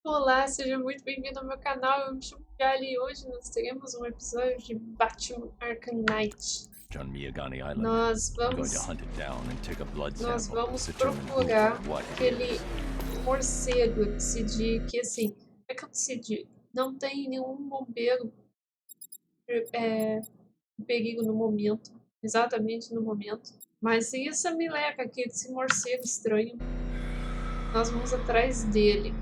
Olá, seja muito bem-vindo ao meu canal. Eu me chamo Jali e hoje nós teremos um episódio de Batman Arkham Knight. On Miyagani Island. Nós I'm going to vamos, hunt it down and take a blood nós sample vamos to determine who procurar or what it aquele is. morcego. Eu decidi que assim, é que eu decidi, não tem nenhum bombeiro em perigo no momento, exatamente no momento. Mas sim essa meleca aqui, esse morcego estranho, nós vamos atrás dele.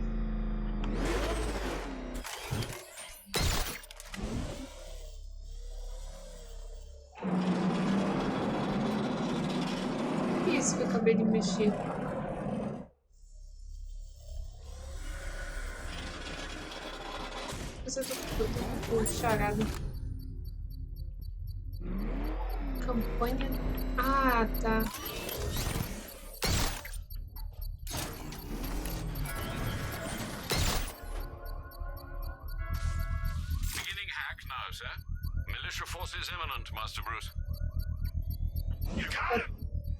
Que isso que eu acabei de mexer? Eu tô charada. Campanha. Ah, tá. Beginning hack now, sir. Militia forces imminent, Master Bruce. You got it!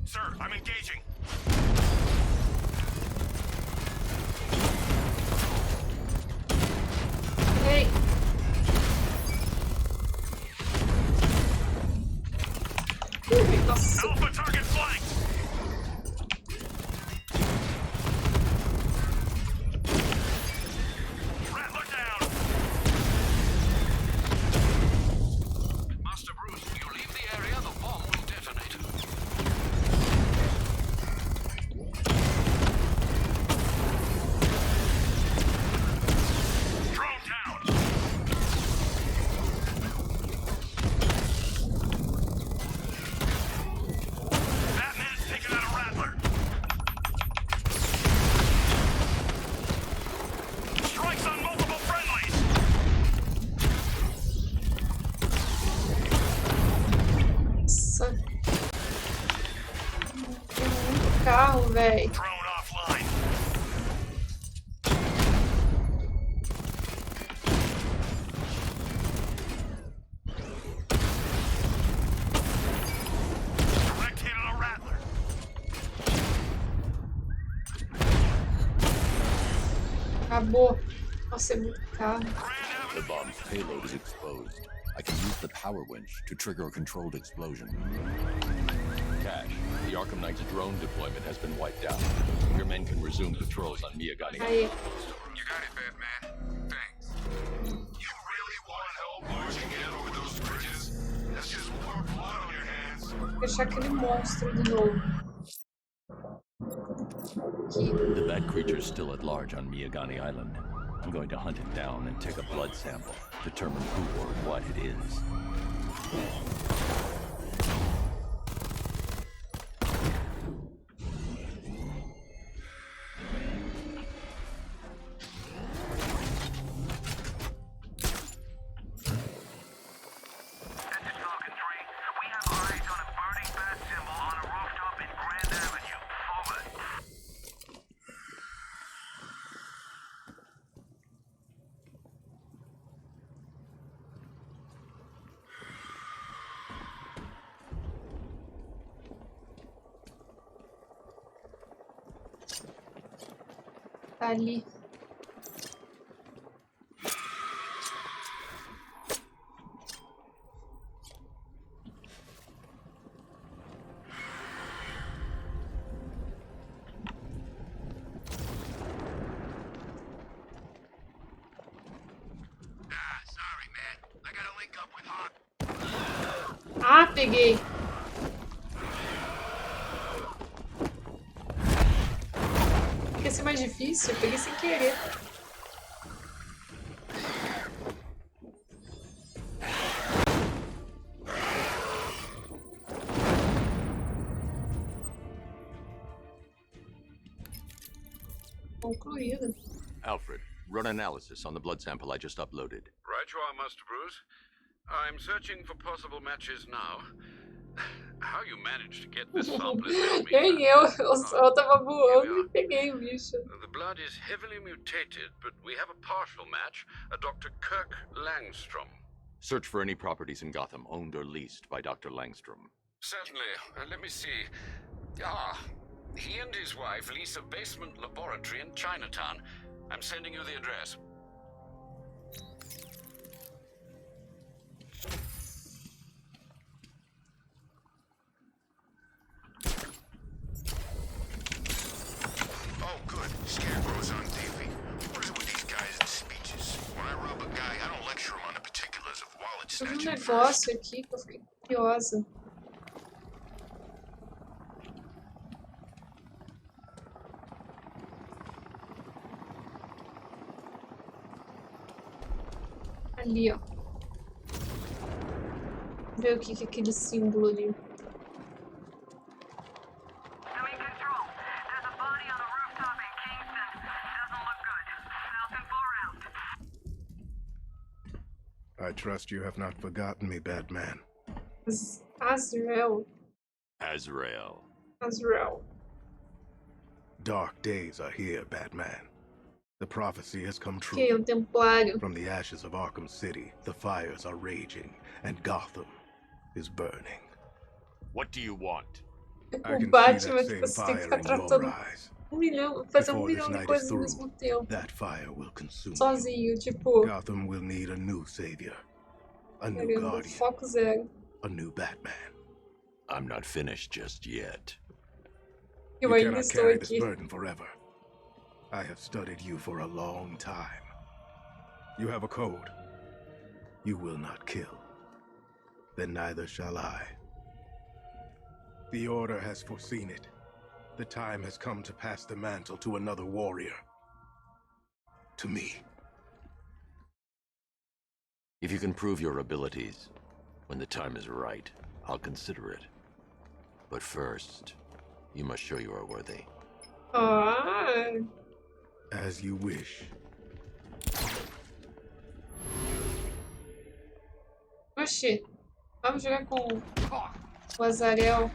Sir, I'm engaging. Ei! Nossa! Alpha target flanked! Rattler down! Master Bruce, you leave the area, the bomb will detonate. Drone down! Batman's taken out a Rattler! Strikes on multiple friendlies! Nossa! Tem muito carro, velho. Drone offline! Direct hit on a Rattler! Acabou. Nossa, é muito carro. Grand The Avenue! bomb's payload is exposed. I can use the power winch to trigger a controlled explosion. Cash, the Arkham Knight's drone deployment has been wiped out. Your men can resume patrols on Miyagani Island. Aí. You got it, Batman. Thanks. You really want help marching in over those bridges? That's just more blood on your hands. Vou deixar aquele monstro de novo. Aqui. The bad creature's still at large on Miyagani Island. I'm going to hunt it down and take a blood sample, determine who or what it is. This is Falcon 3. We have eyes on a burning bat symbol on a rooftop in Grand Avenue. Forward. Tá ali. Sorry, man. I gotta link up with Hawk. Ah, peguei. Ia ser mais difícil. Eu peguei sem querer. Concluído. Alfred, run analysis on the blood sample I just uploaded. Right you are, Master Bruce. I'm searching for possible matches now. How you managed to get this sample is beyond me, Nem sir. eu tava voando e peguei o bicho. The blood is heavily mutated, but we have a partial match, a Dr. Kirk Langstrom. Search for any properties in Gotham owned or leased by Dr. Langstrom. Certainly. Let me see. Ah, he and his wife lease a basement laboratory in Chinatown. I'm sending you the address. Oh, good. Scarecrow's on TV. What is it with these guys and speeches? When I rob a guy, I don't lecture him on the particulars of wallet Eu vi um snatching first. negócio aqui que eu fiquei curiosa. Ali, ó. Ver o que é aquele símbolo ali. I'm in control. There's a body on the rooftop in Kingston. Doesn't look good. Falcon 4 out. I trust you have not forgotten me, Batman. Azrael. Azrael. Azrael. Dark days are here, Batman. The prophecy has come true. Que é o Templário. From the ashes of Arkham City, the fires are raging, and Gotham is burning. What do you want? I O can Batman see que that same você tem que fire ficar in your tratando eyes. fazer Before this milhão de night is coisas ao through, mesmo tempo. that fire will consume you. Sozinho, tipo, Gotham will need a new savior, a new caramba, guardian, foco zero. a new Batman. I'm not finished just yet. Eu You ainda cannot estou carry this aqui. burden forever. I have studied you for a long time. You have a code. You will not kill. Then neither shall I. The Order has foreseen it. The time has come to pass the mantle to another warrior. To me. If you can prove your abilities, when the time is right, I'll consider it. But first, you must show you are worthy. Ah, As you wish. oxi. Vamos jogar com o Azrael.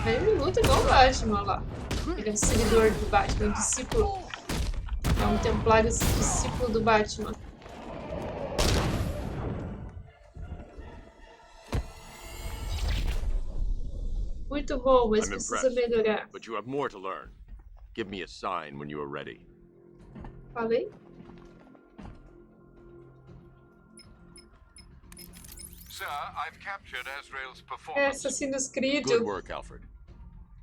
Ele luta igual o Batman lá. Ele é um seguidor do Batman, um discípulo. É um templário discípulo do Batman. Muito bom, mas I'm precisa impressed. melhorar. But you have more to learn. Give me a sign when you are ready. Falei? Sir, I've captured Azrael's É, performance. Assassin's Creed. Good work, Alfred.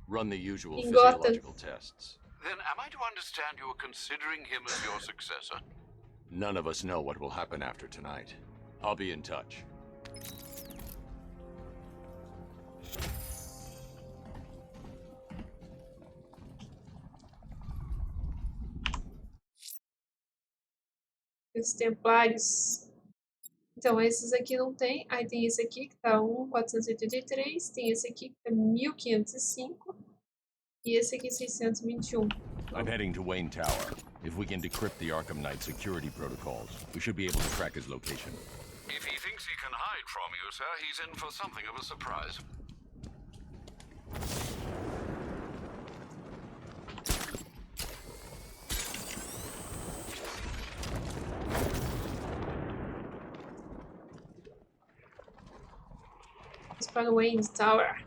Run the usual In Gotham. physiological tests. Then am I to understand you are considering him as your successor? None of us know what will happen after tonight. I'll be in touch. Os Templários. Então, esses aqui não tem. Aí tem esse aqui que tá 1.483. Tem esse aqui que tá 1.505. E esse aqui 621. I'm heading to Wayne Tower. If we can decrypt the Arkham Knight security protocols, we should be able to track his location. If he thinks he can hide from you, sir, he's in for something of a surprise. Vamos para o Wayne Tower.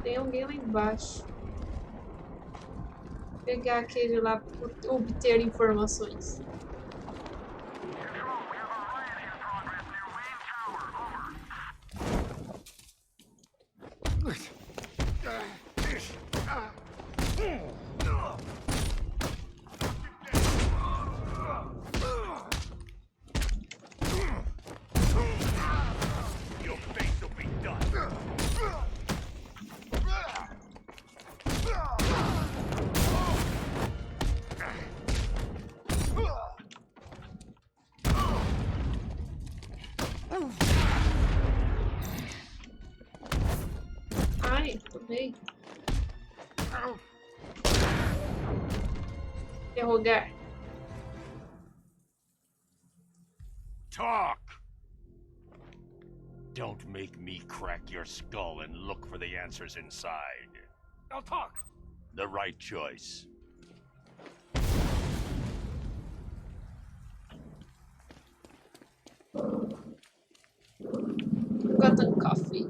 Tem alguém lá embaixo. Vou pegar aquele lá por obter informações. Control, we have a riot in progress near Wayne Tower. Over. Your fate will be done. Ai, tomei. Interrogar. Talk! Don't make me crack your skull and look for the answers inside. I'll talk. The right choice. Gotham Coffee.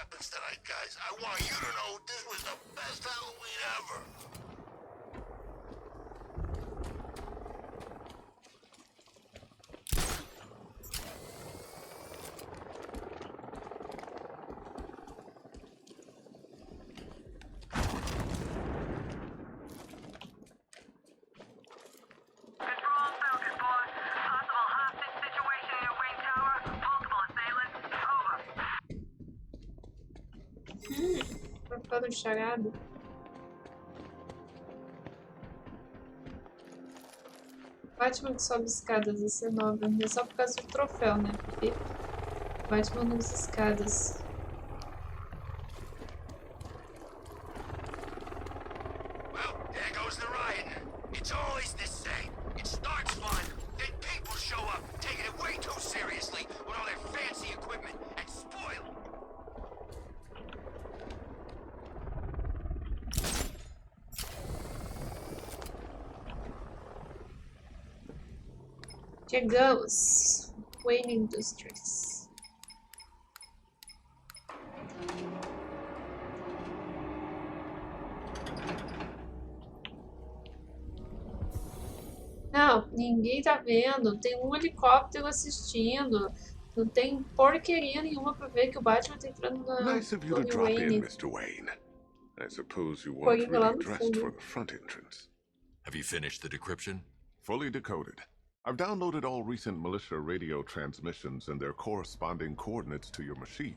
happens tonight, guys, I want you to know this was the best Halloween ever. Control Falcon 4. Possible hostage situation near Wayne Tower. Multiple assailants. Over. Troféu do charado. Batman que sobe escadas, esse é novo. É só por causa do troféu, né? Porque Batman não usa escadas. Well, there goes the riot. It's always the same. It starts fun, then people show up, taking it way too seriously with all their fancy equipment and spoil it. Chegamos. Wayne Industries. Não, ninguém tá vendo. Tem um helicóptero assistindo. Não tem porqueria nenhuma pra ver que o Batman tá entrando na Nice of you to Torre drop in, Wayne. Mr. Wayne. I suppose you Coringa weren't lá really no dressed fundo. for the front entrance. Have you finished the decryption? Fully decoded. I've downloaded all recent militia radio transmissions and their corresponding coordinates to your machine.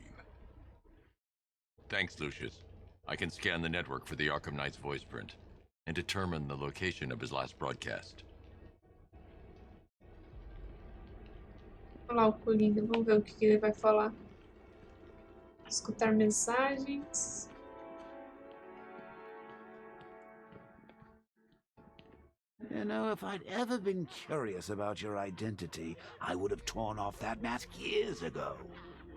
Thanks, Lucius. I can scan the network for the Arkham Knight's voice print and determine the location of his last broadcast. Olha lá o Coringa. Vamos ver o que ele vai falar. Escutar mensagens. You know, if I'd ever been curious about your identity, I would have torn off that mask years ago.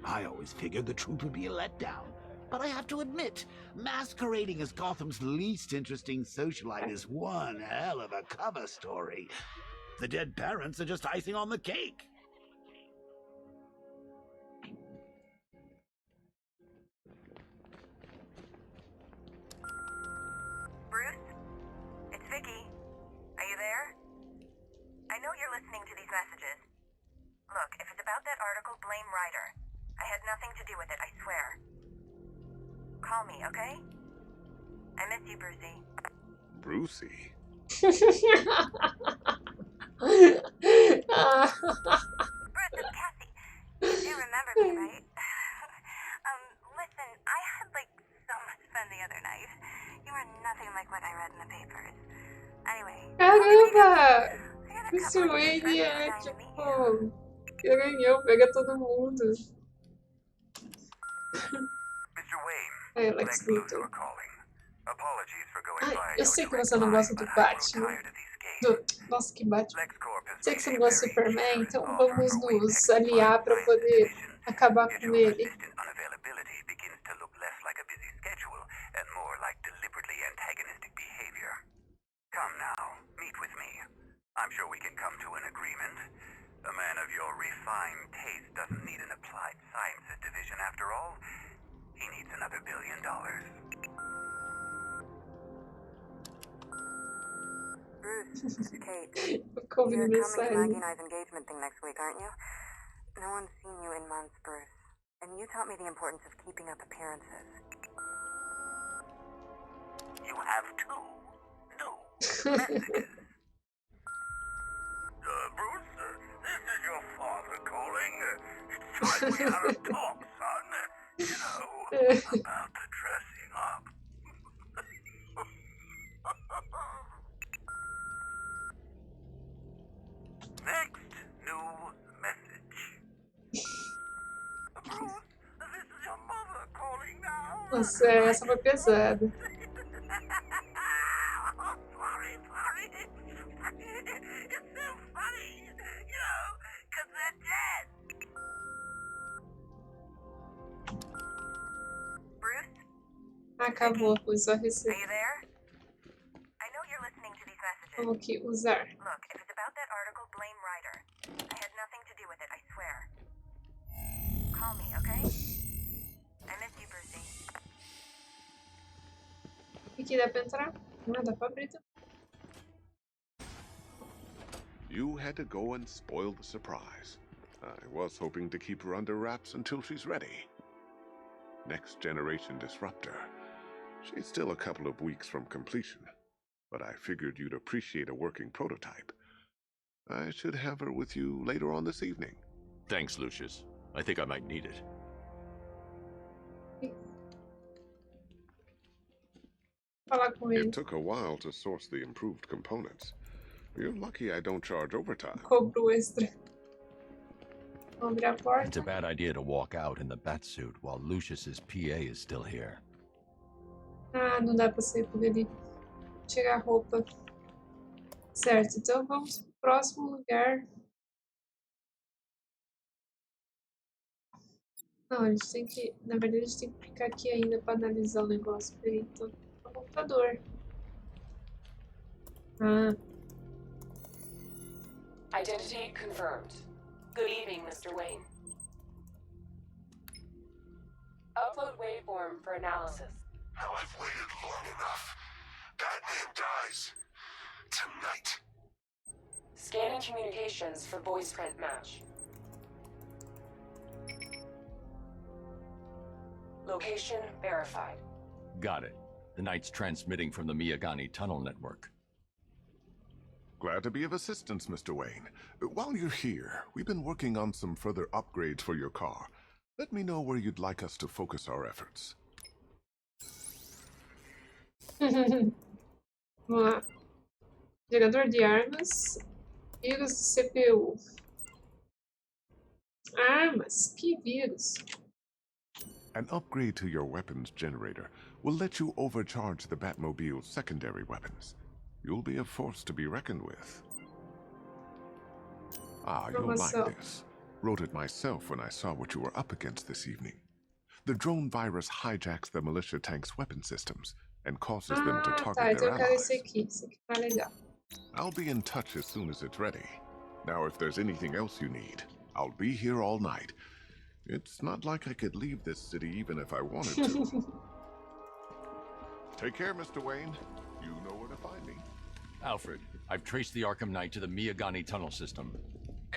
I always figured the truth would be a letdown. But I have to admit, masquerading as Gotham's least interesting socialite is one hell of a cover story. The dead parents are just icing on the cake. Bruce? It's Vicky. Are you there? I know you're listening to these messages. Look, if it's about that article, blame Ryder. I had nothing to do with it, I swear. Call me, okay? I miss you, Brucey. Brucey? Bruce, it's Cassie. You remember me, right? Listen, I had, so much fun the other night. You were nothing like what I read in the papers. Anyway. Caramba! I got a Esse couple of Wayne friends é assigned to me. tipo. Garanhão, pega todo mundo. Mr. Wayne, É, Lex Lex Luthor Luthor. calling. Apologies for going Ai, by eu your sei que direct você não line, gosta do but I grow Batman. tired of these games. Nossa, que Batman. LexCorp has Sei que você made não a gosta do very Superman, generous então offer vamos for Wayne nos Tech's aliar pra Science poder Division. acabar Yet com your ele. persistent unavailability begins to look less like a busy schedule and more like deliberately antagonistic behavior. Come now, meet with me. I'm sure we can come to an agreement. A man of your refined taste doesn't need an applied sciences division after all. He needs another $1 billion. Bruce, it's Kate. Ficou You're ouvindo coming to Maggie mensagem. and I's engagement thing next week, aren't you? No one's seen you in months, Bruce. And you taught me the importance of keeping up appearances. You have two new messages. Bruce, this is your father calling. It's time we had a talk, son. You know, about the dressing up. Next new message. Bruce, this is your mother calling now. Nossa, essa foi pesada. Sorry. It's so funny, you know, 'cause they're dead. Bruce, Acabou, usar are receita. you there? I know you're listening to these messages. Como que usar? Look, if it's about that article, blame Ryder. I had nothing to do with it, I swear. Call me, okay? I missed you, Brucey. Aqui dá pra entrar? Ah, dá pra abrir também. You had to go and spoil the surprise. I was hoping to keep her under wraps until she's ready. Next generation disruptor. She's still a couple of weeks from completion, but I figured you'd appreciate a working prototype. I should have her with you later on this evening. Thanks, Lucius. I think I might need it. Falar com ele. It took a while to source the improved components. You're lucky I don't charge overtime. Cobro extra. Vamos abrir a porta. It's a bad idea to walk out in the batsuit while Lucius's PA is still here. Ah, não dá pra sair por ali. Tirar a roupa. Certo, então vamos pro próximo lugar. Não, a gente tem que... Na verdade, a gente tem que clicar aqui ainda pra analisar o negócio. Peraí, então, no computador. Ah. Identity confirmed. Good evening, Mr. Wayne. Upload waveform for analysis. Now I've waited long enough. Batman dies. Tonight. Scanning communications for voice print match. Location verified. Got it. The Knight's transmitting from the Miyagani tunnel network. Glad to be of assistance, Mr. Wayne. While you're here, we've been working on some further upgrades for your car. Let me know where you'd like us to focus our efforts. Vamos lá. Gerador de armas. Vírus do CPU. Armas? Que vírus? An upgrade to your weapons generator will let you overcharge the Batmobile's secondary weapons. You'll be a force to be reckoned with. Ah, you'll like this. Wrote it myself when I saw what you were up against this evening. The drone virus hijacks the militia tank's weapon systems and causes them to target their allies. Esse aqui tá legal. I'll be in touch as soon as it's ready. Now, if there's anything else you need, I'll be here all night. It's not like I could leave this city even if I wanted to. Take care, Mr. Wayne. You know where to find me. Alfred, I've traced the Arkham Knight to the Miyagani tunnel system.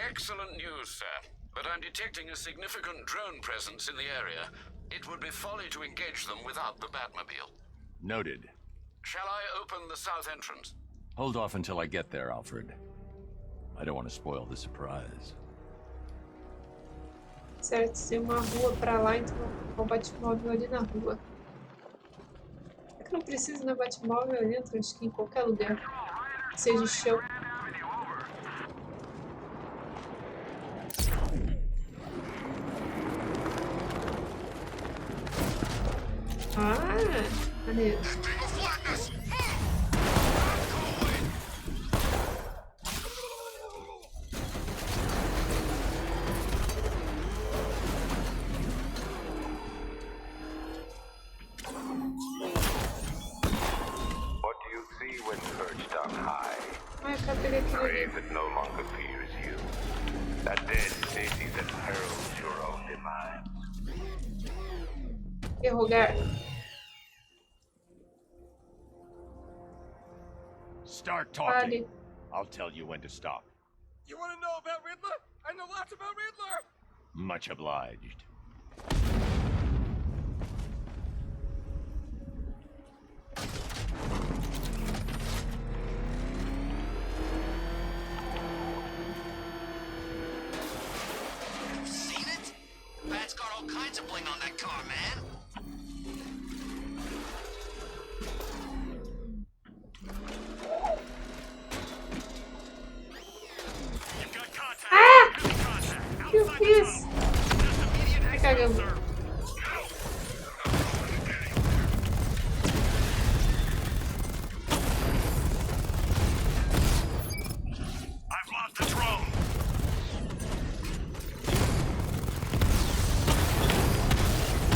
Excellent news, sir. But I'm detecting a significant drone presence in the area. It would be folly to engage them without the Batmobile. Noted. Shall I open the south entrance? Hold off until I get there, Alfred. I don't want to spoil the surprise. Certo, tem uma rua pra lá, então o Batmóvel ali na rua. É que não precisa na Batmóvel ali dentro, acho que em qualquer lugar. Seja o chão. Ah, maneiro. Grave that no longer fears you. That dead city that heralds your own demise. Interrogar. Start talking. I'll tell you when to stop. You want to know about Riddler? I know lots about Riddler! Much obliged. Bat's got all kinds of bling on that car, man. You've got contact. Ah! Contact. Que eu fiz? Ai, caramba. I've lost the drone.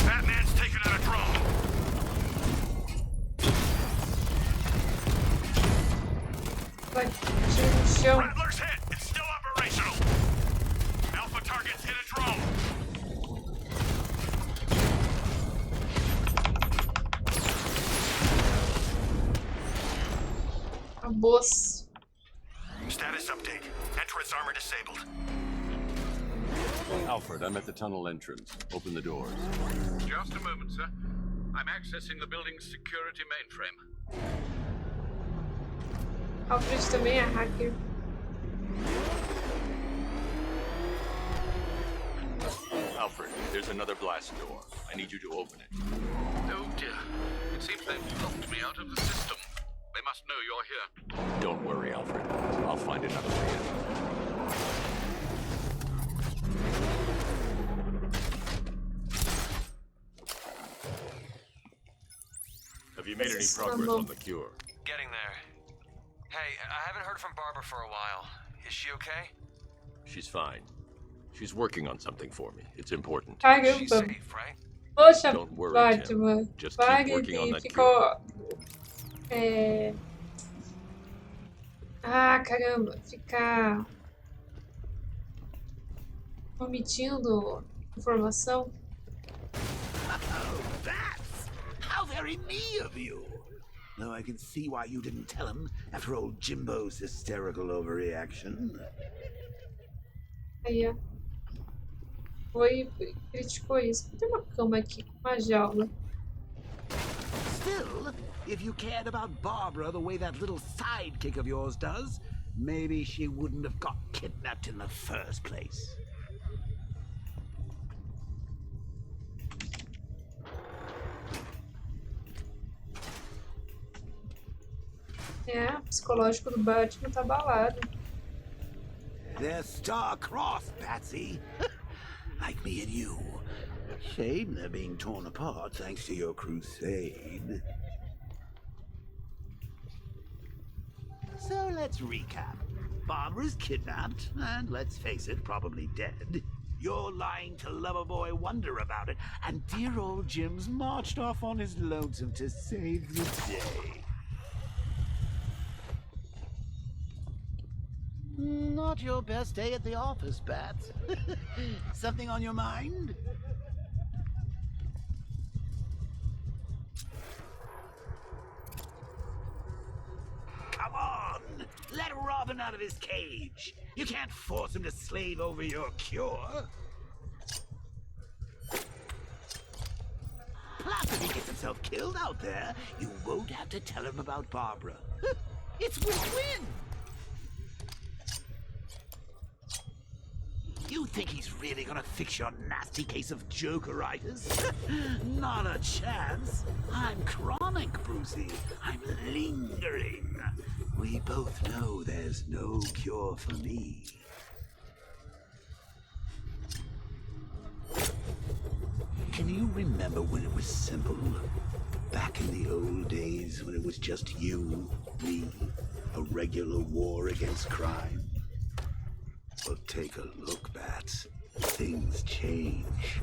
Batman's taken out a drone. Vai, tira no chão. Riddler's hit. It's still operational. Alpha targets hit a drone. A bolsa. Status update. Entrance armor disabled. Alfred, I'm at the tunnel entrance. Open the doors. Just a moment, sir. I'm accessing the building's security mainframe. Alfred também é hacker. Alfred, there's another blast door. I need you to open it. Oh dear. It seems they've locked me out of the system. They must know you're here. Don't worry, Alfred. I'll find another way in. Have you made any progress on the cure? Getting there. Hey, I haven't heard from Barbara for a while. Is she okay? She's fine. She's working on something for me. It's important. She's Caramba. safe, right? Poxa, Don't worry, Batman. Tim. Just keep working on Wagner that ficou. Ah, caramba. Ficar omitindo informação. Oh, that's how very me of you. Though I can see why you didn't tell him after old Jimbo's hysterical overreaction. Aí, ó. Foi, criticou isso. Tem uma cama aqui, uma jaula. Still, if you cared about Barbara the way that little sidekick of yours does, maybe she wouldn't have got kidnapped in the first place. É, o psicológico do Batman tá abalado. They're star-crossed, Patsy. Like me and you. Shame they're being torn apart thanks to your crusade. So let's recap. Barbara's kidnapped, and let's face it, probably dead. You're lying to Loverboy Wonder about it, and dear old Jim's marched off on his lonesome to save the day. Not your best day at the office, Bats. Something on your mind? Come on! Let Robin out of his cage! You can't force him to slave over your cure! Plus, if he gets himself killed out there, you won't have to tell him about Barbara. It's win-win! You think he's really gonna fix your nasty case of Jokeritis? Not a chance. I'm chronic, Brucey. I'm lingering. We both know there's no cure for me. Can you remember when it was simple? Back in the old days when it was just you, me, a regular war against crime? Well, take a look, Bats. Things change.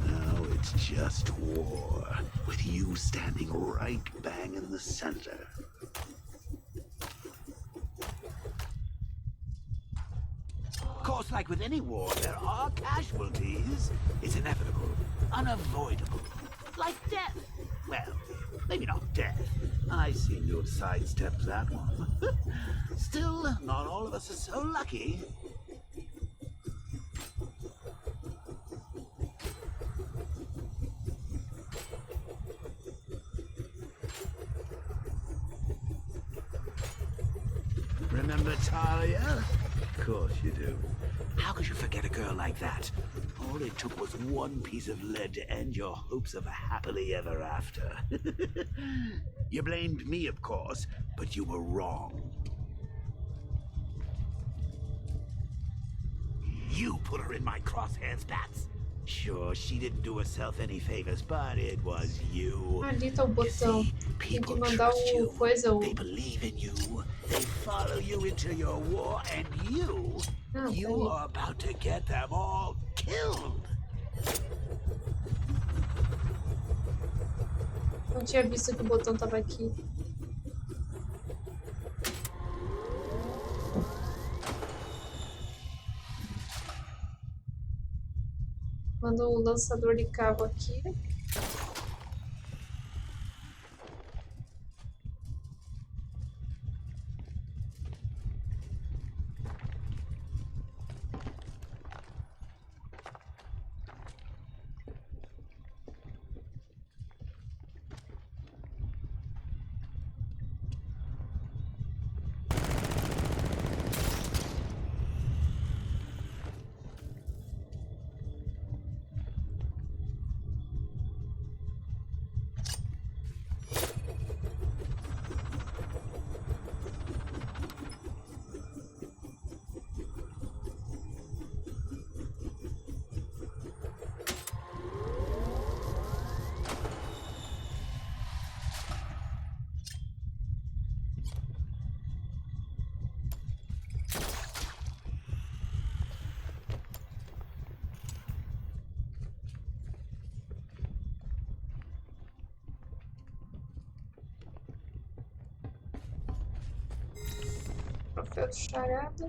Now it's just war, with you standing right bang in the center. Of course, like with any war, there are casualties. It's inevitable, unavoidable. Like death. Well, maybe not death. I seem to have sidestepped that one. Still, not all of us are so lucky. Remember Talia? Of course you do. How could you forget a girl like that? All it took was one piece of lead to end your hopes of a happily ever after. You blamed me, of course, but you were wrong. You put her in my crosshairs, Bats. Sure, she didn't do herself any favors, but it was you. Ali tá o botão. Tem que mandar o coisa. They believe in you. They follow you into your war, and you are about to get them all killed. Não tinha visto que o botão tava aqui. Manda o lançador de cabo aqui. Troféu de charada.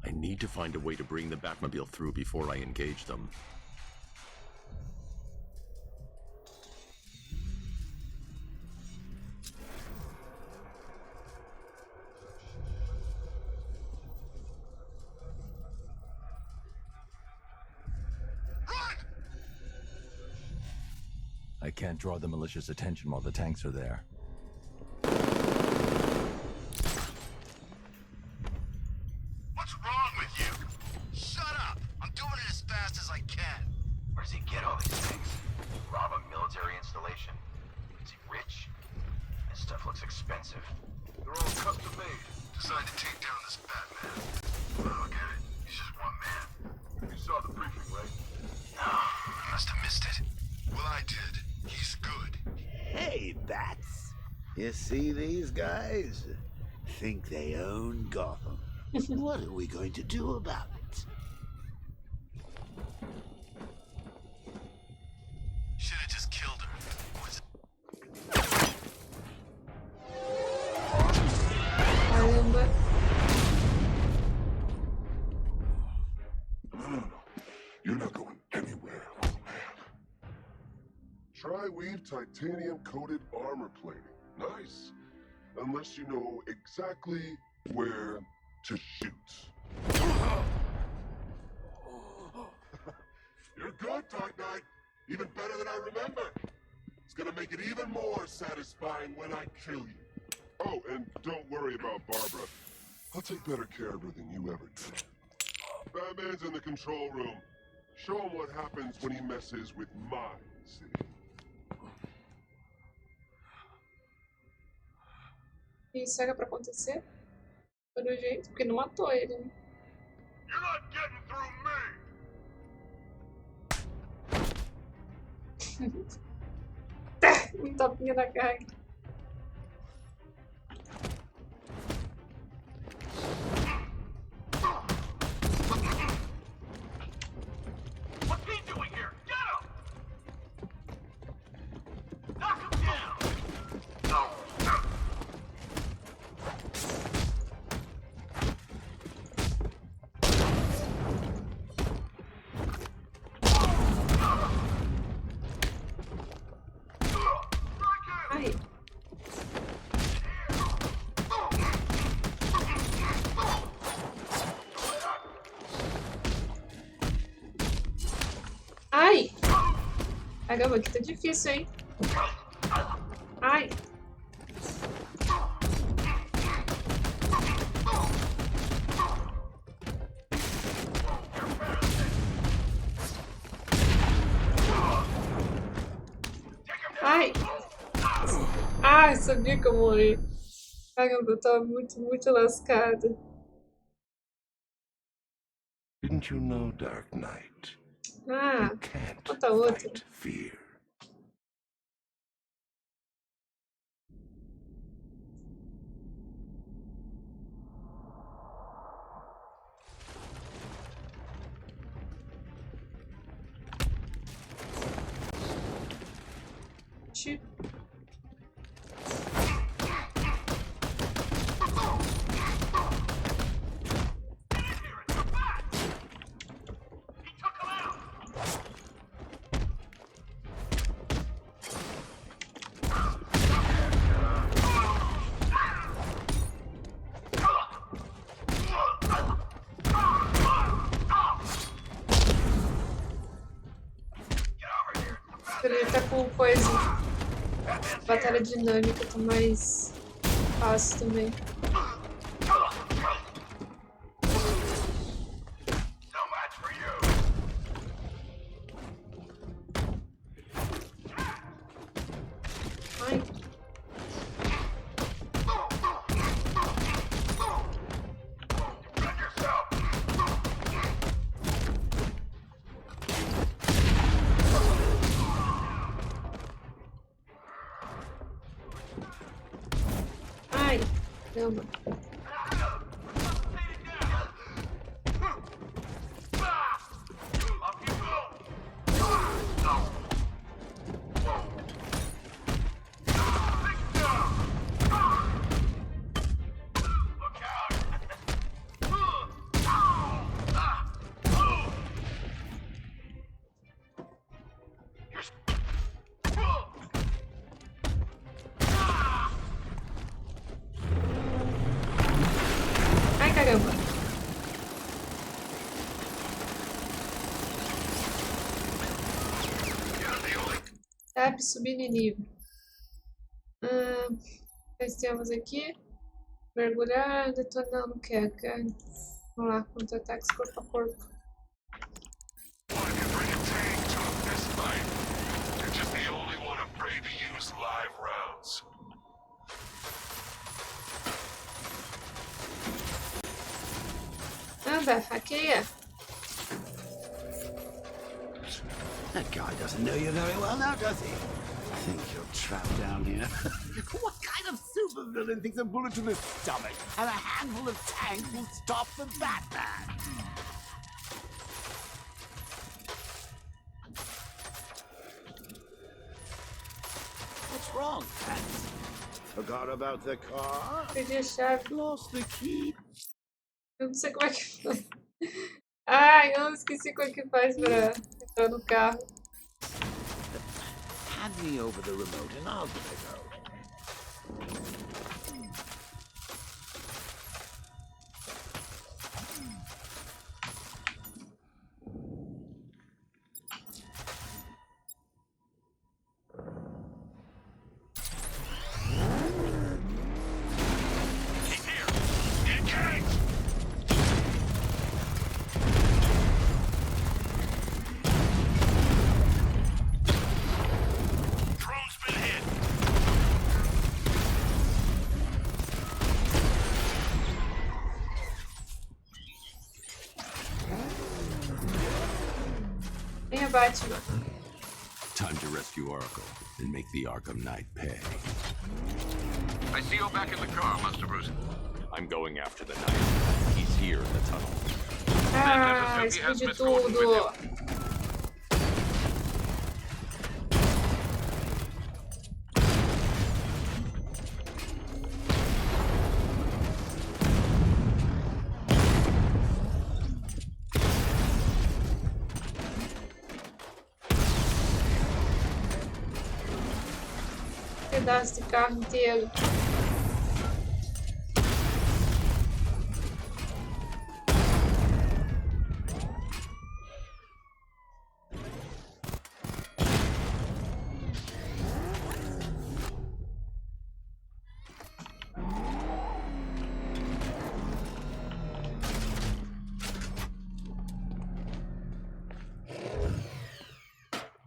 I need to find a way to bring the Batmobile through before I engage them. I can't draw the malicious attention while the tanks are there. What's wrong with you? Shut up! I'm doing it as fast as I can. Where does he get all these things? Rob a military installation? Is he rich? This stuff looks expensive. They're all custom made. Designed to take down this Batman. I don't get it. He's just one man. You saw the briefing, right? No, I must have missed it. Well, I did. He's good. Hey, Bats. You see these guys? Think they own Gotham. What are we going to do about it? Should have just killed her. Caramba. No. You're not going anywhere, old man. Tri-weave titanium-coated armor plating. Nice. Unless you know exactly where to shoot. You're good, Dark Knight. Even better than I remember. It's gonna make it even more satisfying when I kill you. Oh, and don't worry about Barbara. I'll take better care of her than you ever did. Batman's in the control room. Show him what happens when he messes with my city. Isso era pra acontecer? Pelo jeito, porque não matou ele, né? You're not getting through me! Um tapinha na cara. What's he doing here? Get him! Knock him down! No! Ai. Ai! Caramba, aqui tá difícil, hein? Ai! Ai! Ai, sabia que eu morri. Caramba, eu tava muito lascada. Didn't you know, Dark Knight? Ah, You can't bota outra. fight fear. Tchau. Ele tá com coisa. Batalha dinâmica tá mais fácil também. Caramba. Ai, caramba. Tab, subir de nível. Nós temos aqui. Mergulhar, detonar, não quero. Vamos lá, contra-ataques corpo a corpo. Anda, hackeia. That guy doesn't know you very well now, does he? I think you're trapped down here. What kind of supervillain thinks a bullet to the stomach and a handful of tanks will stop the Batman? What's wrong, Pants? Forgot about the car? Perdi a chave. Lost the key? Eu não sei como é que faz. Ai, eu esqueci como é que faz pra entrar no carro. Hand me over the remote and I'll give it a go. Venha, Batman. Time to rescue Oracle and make the Arkham Knight pay. I see you're back in the car, Master Bruce. I'm going after the Knight. He's here in the tunnel. Ah, explode tudo. Pedaço de carro inteiro.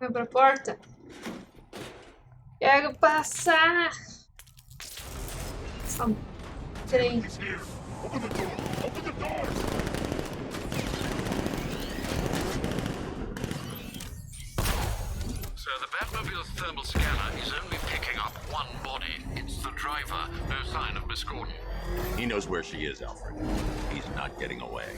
Abra a porta. Quero passar. Só trem. So the Batmobile's thermal scanner is only picking up one body. It's the driver. No sign of Miss Gordon. He knows where she is, Alfred. He's not getting away.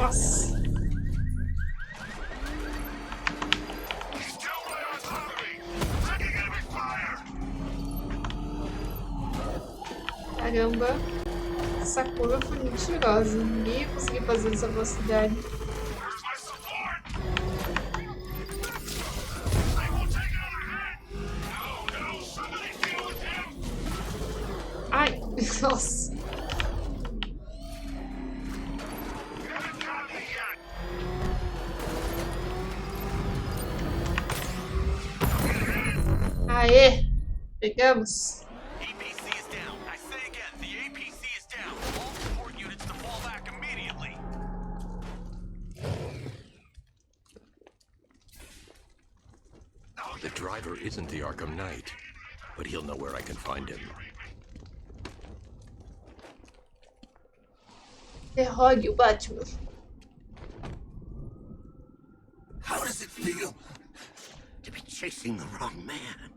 Nossa. Caramba. Essa curva foi mentirosa. Ninguém ia conseguir fazer nessa velocidade. Ai, nossa. Aê! Pegamos. The driver isn't the Arkham Knight, but he'll know where I can find him. Derrogue o Batman. How does it feel to be chasing the wrong man?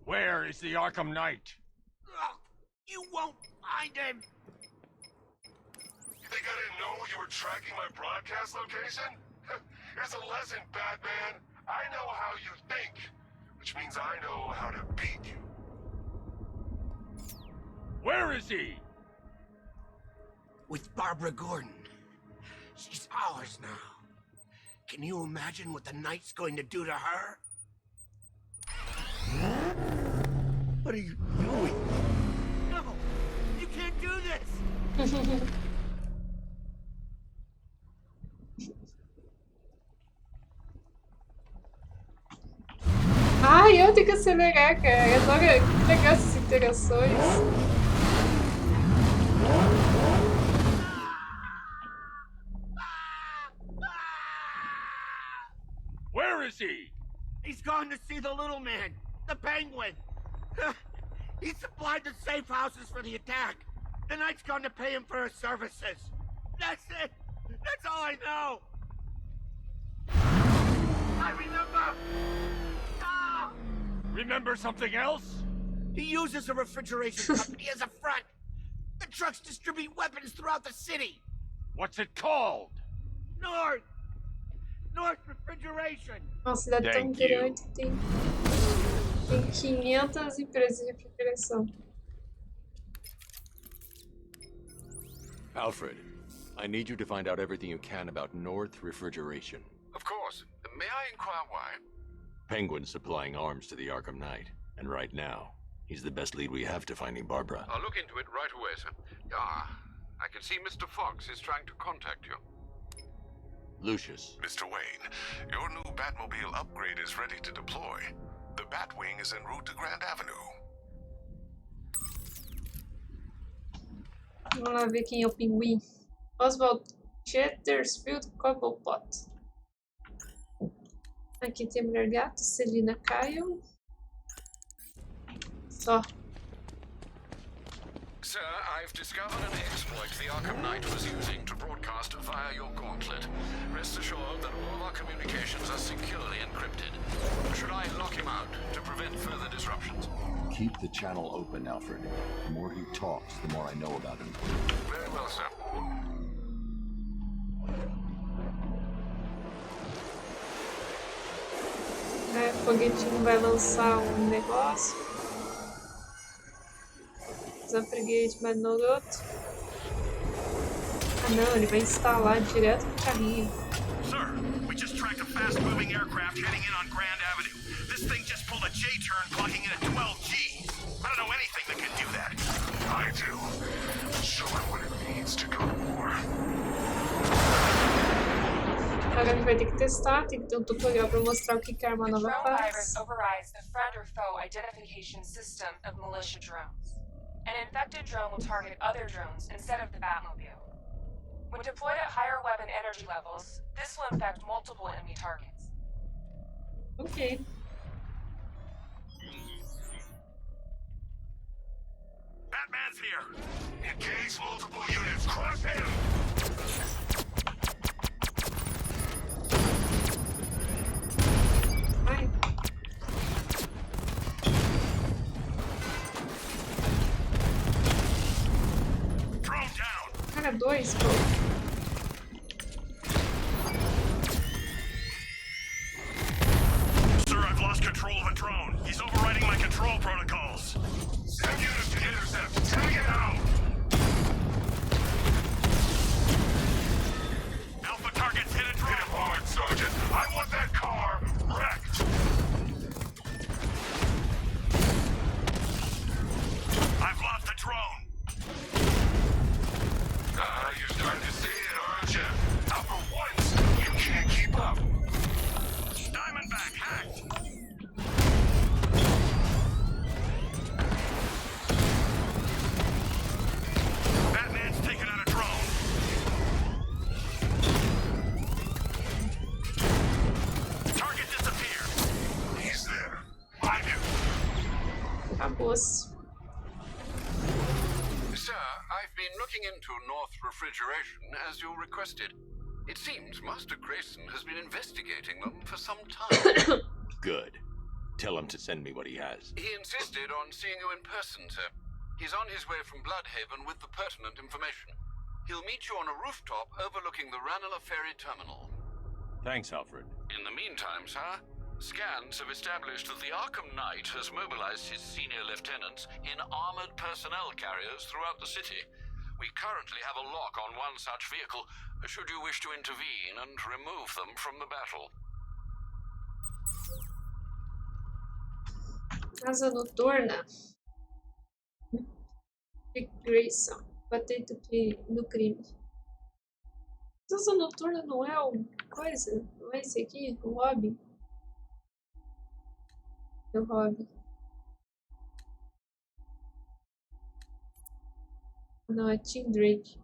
Where is the Arkham Knight? You won't find him! You think I didn't know you were tracking my broadcast location? Here's a lesson, Batman. I know how you think, which means I know how to beat you. Where is he? With Barbara Gordon. She's ours now. Can you imagine what the Knight's going to do to her? What are you doing? No! You can't do this! Ai, eu tenho que acelerar, cara. Adoro que legal essas interações. Where is he? He's gone to see the little man, the Penguin. He supplied the safe houses for the attack. The Knight's gone to pay him for his services. That's it. That's all I know. I remember. Ah! Remember something else? He uses a refrigeration company as a front. The trucks distribute weapons throughout the city. What's it called? North Refrigeration. Nossa, cidade é tão grande que tem 500 empresas de refrigeração. Alfred, I need you to find out everything you can about North Refrigeration. Of course. May I inquire why? Penguin's supplying arms to the Arkham Knight, and right now, he's the best lead we have to finding Barbara. I'll look into it right away, sir. I can see Mr. Fox is trying to contact you. Lucius. Mr. Wayne, your new Batmobile upgrade is ready to deploy. The Batwing is en route to Grand Avenue. Vamos lá ver quem é o pinguim. Oswald Chattersfield Cobblepot. Aqui tem a Mulher Gato, Selina Kyle. Só. Sir, I've discovered an exploit the Arkham Knight was using to broadcast via your gauntlet. Rest assured that all of our communications are securely encrypted. Should I lock him out to prevent further disruptions? Keep the channel open, Alfred. The more he talks, the more I know about him. Very well, sir. É, o foguetinho vai lançar um negócio. Upgrade mais no outro. Ah não, ele vai instalar direto no carrinho. Sir, we just tracked a fast-moving aircraft heading in on Grand Avenue. This thing just pulled a J-turn, clocking in at 12 Gs. I don't know anything that can do that. I do. Show him what it means to go to war. Agora a gente vai ter que testar, tem que ter um tutorial para mostrar o que a arma nova drone faz. virus overrides the friend or foe identification system of militia drones. An infected drone will target other drones instead of the Batmobile. When deployed at higher weapon energy levels, this will infect multiple enemy targets. Ok. Batman's here. Engage multiple units. Crush him. Ai. 2, pô. Sir, I've lost control of a drone. He's overriding my control protocols. Send units to intercept. Take it out! Alpha targets hit a drone. Hit it hard, Sergeant. I want that car wrecked. I've lost the drone. You're starting to see it, aren't you? Not for once. You can't keep up. Diamondback hacked. Batman's taken out a drone. Target disappeared. He's there. I do. Acabou-se. Sir, I've been looking into North Refrigeration as you requested. It seems Master Grayson has been investigating them for some time. Good. Tell him to send me what he has. He insisted on seeing you in person, sir. He's on his way from Bloodhaven with the pertinent information. He'll meet you on a rooftop overlooking the Ranelagh Ferry Terminal. Thanks, Alfred. In the meantime, sir, scans have established that the Arkham Knight has mobilized his senior lieutenants in armored personnel carriers throughout the city. We currently have a lock on one such vehicle, should you wish to intervene and remove them from the battle. Casa noturna. Dick Grayson. Batendo no crime. Casa noturna não é o coisa? Não é esse aqui? O Robin? É o Robin. Não, é Tim Drake.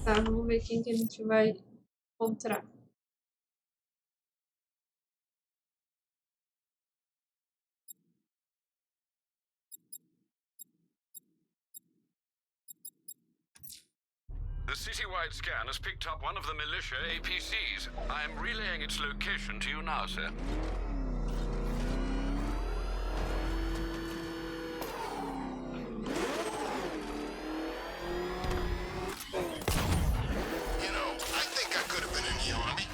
Tá, vamos ver quem que a gente vai encontrar. The citywide scan has picked up one of the militia APCs. I am relaying its location to you now, sir. You know, I think I could have been in the army.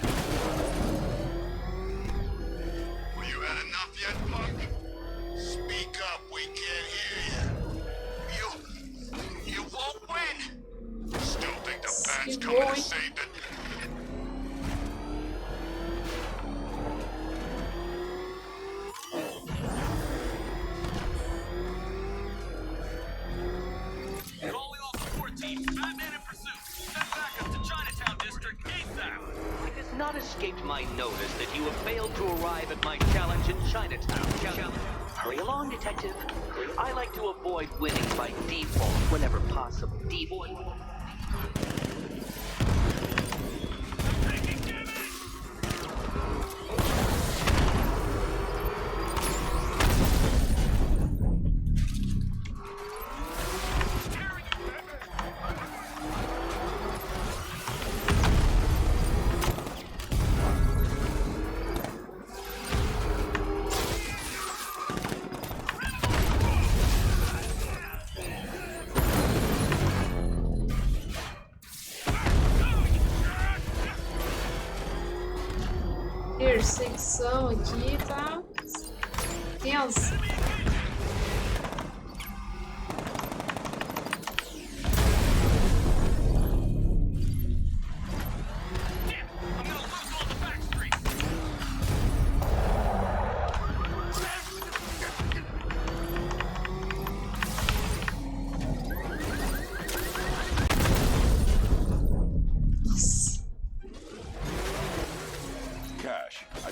Well, you had enough yet, punk? Speak up, we can't hear you. You won't win! Still think the bat's coming to save the... Calling all support teams. Batman in pursuit. Send backup to Chinatown District ASAP. It has not escaped my notice that you have failed to arrive at my challenge in Chinatown. Hurry along, detective. I like to avoid winning by default whenever possible. Default. Perseguição aqui, tá? Tensa.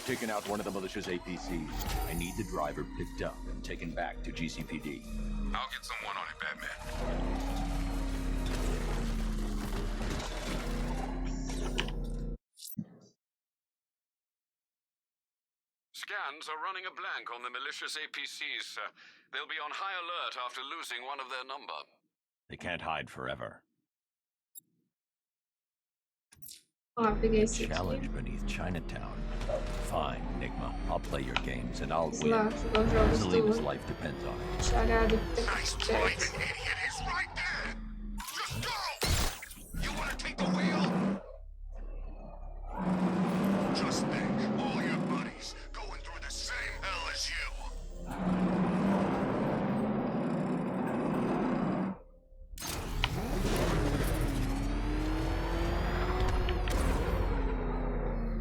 Taken out one of the militia's APCs. I need the driver picked up and taken back to GCPD. I'll get someone on it, Batman. Scans are running a blank on the malicious APCs, sir. They'll be on high alert after losing one of their number. They can't hide forever. Ó, peguei A esse challenge aqui. beneath Chinatown. Fine, Enigma. I'll play your games and I'll Sei lá, win. jogar os jogos Selena's do life depends on it. charada Nice point, idiot! He's right there! Just go! You wanna take the wheel? Just think, all your buddies going through the same hell as you.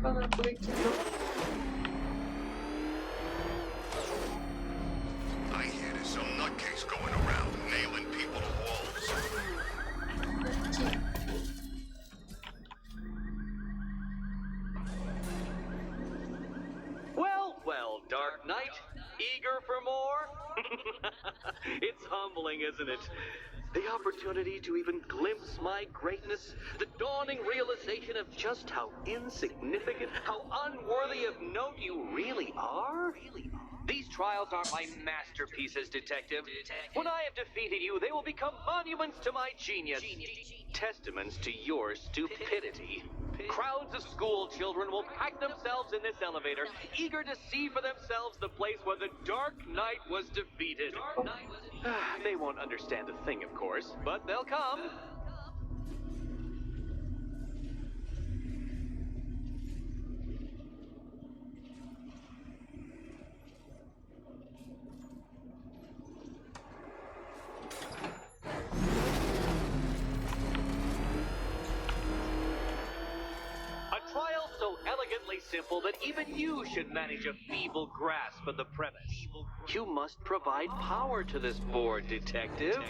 Não é por aqui não. I hear there's some nutcase going around nailing people to walls. Aqui. Well, well, Dark Knight, eager for more? It's humbling, isn't it? The opportunity to even glimpse my greatness, the dawning realization of just how insignificant, how unworthy of note you really are? These trials are my masterpieces, Detective. When I have defeated you, they will become monuments to my genius, testaments to your stupidity. Crowds of school children will pack themselves in this elevator, eager to see for themselves the place where the Dark Knight was defeated. They won't understand a thing, of course, but they'll come. A trial so elegantly simple that even you should manage a feeble grasp of the premise. You must provide power to this board, Detective.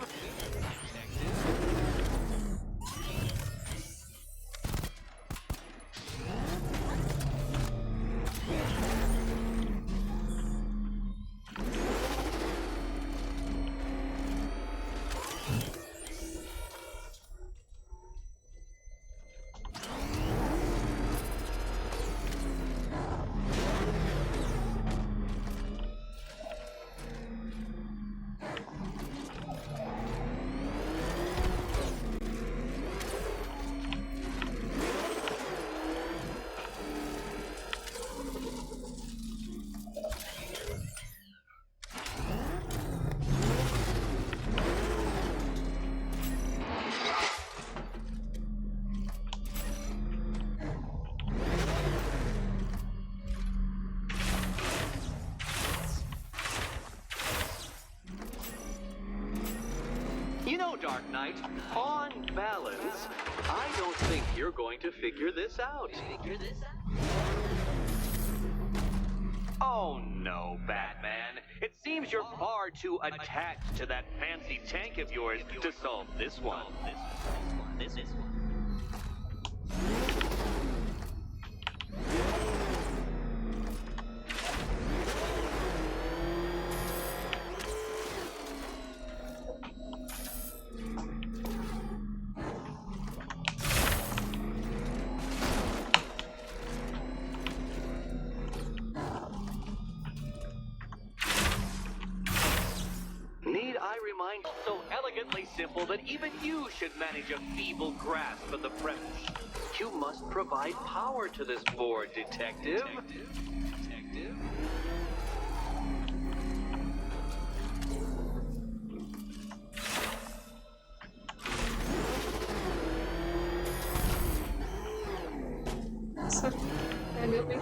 You know, Dark Knight, on balance, I don't think you're going to figure this out. Oh no, Batman. It seems you're far too attached to that fancy tank of yours to solve this one. This one. Need I remind you, so elegantly simple that even you should manage a feeble grasp of the premise. You must provide power to this board, Detective. Nossa, valeu bem.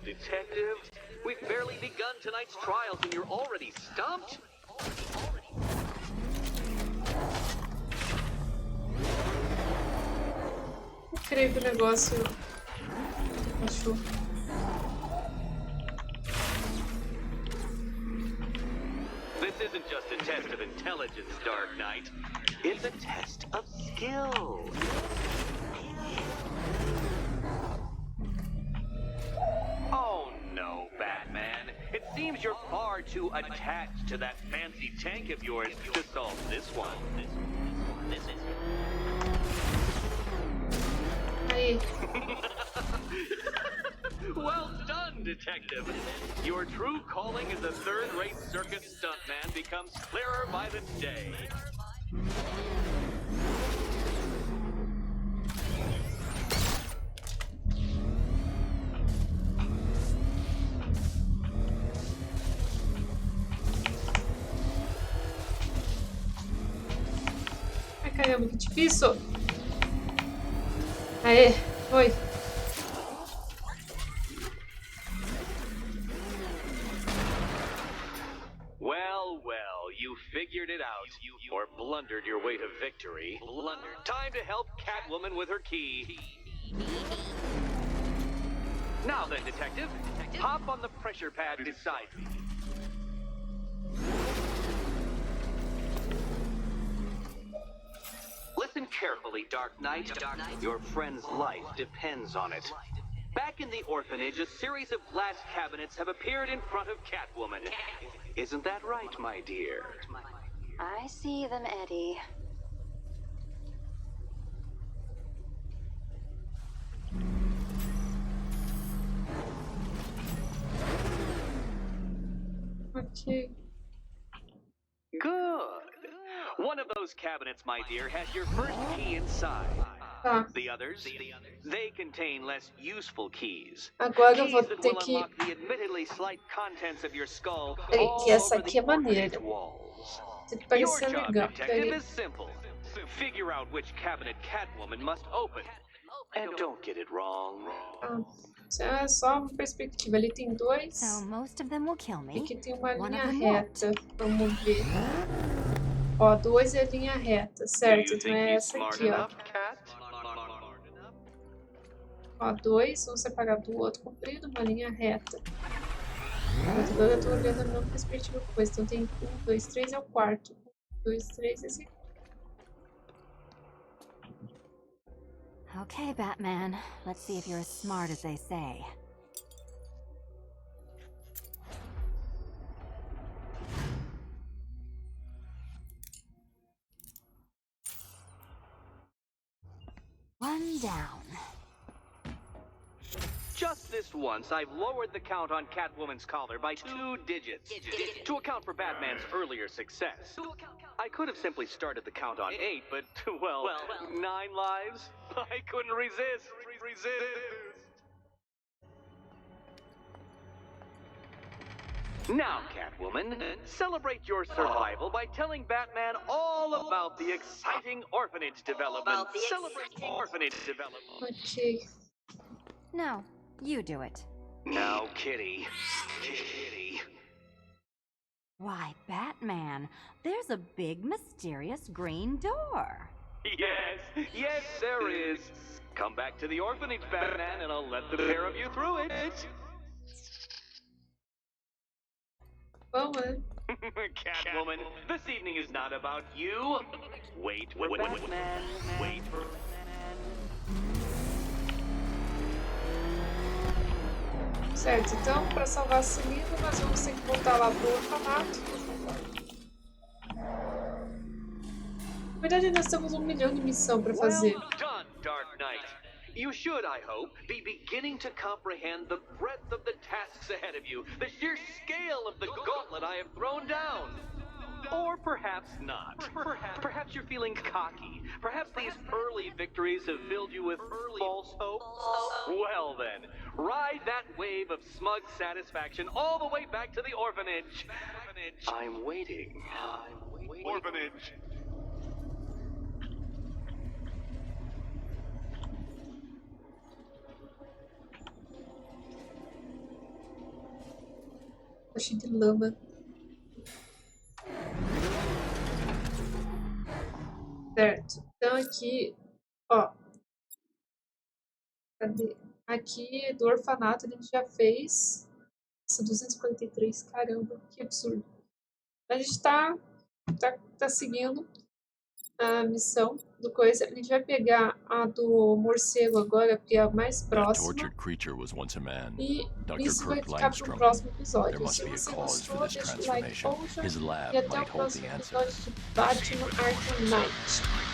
Detective, we've barely begun tonight's trials and you're already stumped? creio que o negócio achou. This isn't just a test of intelligence, Dark Knight. It's a test of skill. Oh no, Batman. It seems you're far too attached to that fancy tank of yours to solve this one. Aí. Well done, Detective. Your true calling as a third-rate circus stuntman becomes clearer by the day. Ai, caramba, que difícil. Aê, foi. Well, you figured it out, or blundered your way to victory. Time to help Catwoman with her key. Now then, Detective, hop on the pressure pad beside me. Listen carefully, Dark Knight. Your friend's life depends on it. Back in the orphanage, a series of glass cabinets have appeared in front of Catwoman. Isn't that right, my dear? I see them, Eddie. Ok. Good. One of those cabinets, my dear, has your first key inside. Tá. The others, they contain less useful keys. Agora eu Keys vou that ter will que... unlock the admittedly slight contents of your skull Peraí, all que essa over aqui é the maneira. orphanage walls. Tem que Your parecer job, legal. Detective, Peraí. is simple. Figure out which cabinet Catwoman must open. And don't get it wrong. Ah, isso é só uma perspectiva. Ali tem dois. So most of them will kill me. E aqui tem uma One linha of them reta. Vamos ver. Ó, 2 é linha reta, certo? Então é essa aqui, ó. Ó, 2, um separado do outro, comprido, uma linha reta. Agora eu tô olhando a mesma perspectiva coisa. Então tem 1, 2, 3 é o quarto. 1, 2, 3, esse aqui. Okay, Batman. Let's see if you're as smart as they say. One down. Just this once, I've lowered the count on Catwoman's collar by 2 digits to account for Batman's earlier success. I could have simply started the count on 8, but, well, 9 lives? I couldn't resist. Now, Catwoman, celebrate your survival by telling Batman all about the exciting orphanage development. Celebrate orphanage development. Ok. No, you do it. Now, Kitty. Kitty. Why, Batman, there's a big mysterious green door. Yes, there is. Come back to the orphanage, Batman, and I'll let the pair of you through it. Vamos, né? Catwoman, this evening is not about you. Wait for Batman. Wait for Batman. Certo, então, para salvar esse livro, nós vamos ter que voltar lá pro orfanato. Na verdade, nós temos 1 milhão de missão para fazer. Well done, Dark Knight. You should, I hope, be beginning to comprehend the breadth of the tasks ahead of you, the sheer scale of the gauntlet I have thrown down. Or perhaps not. Perhaps you're feeling cocky. Perhaps these early victories have filled you with false hope. Well then, ride that wave of smug satisfaction all the way back to the orphanage. I'm waiting. Orphanage. Tá cheio de lama. Certo. Então aqui, ó. Cadê? Aqui do orfanato a gente já fez. Nossa, 243, caramba, que absurdo. A gente tá seguindo a missão do coisa. A gente vai pegar a do morcego agora, porque é a mais próxima. E isso vai ficar pro próximo episódio. Se você gostou, deixa o like ou já. E até o próximo episódio de Batman Arkham Knight.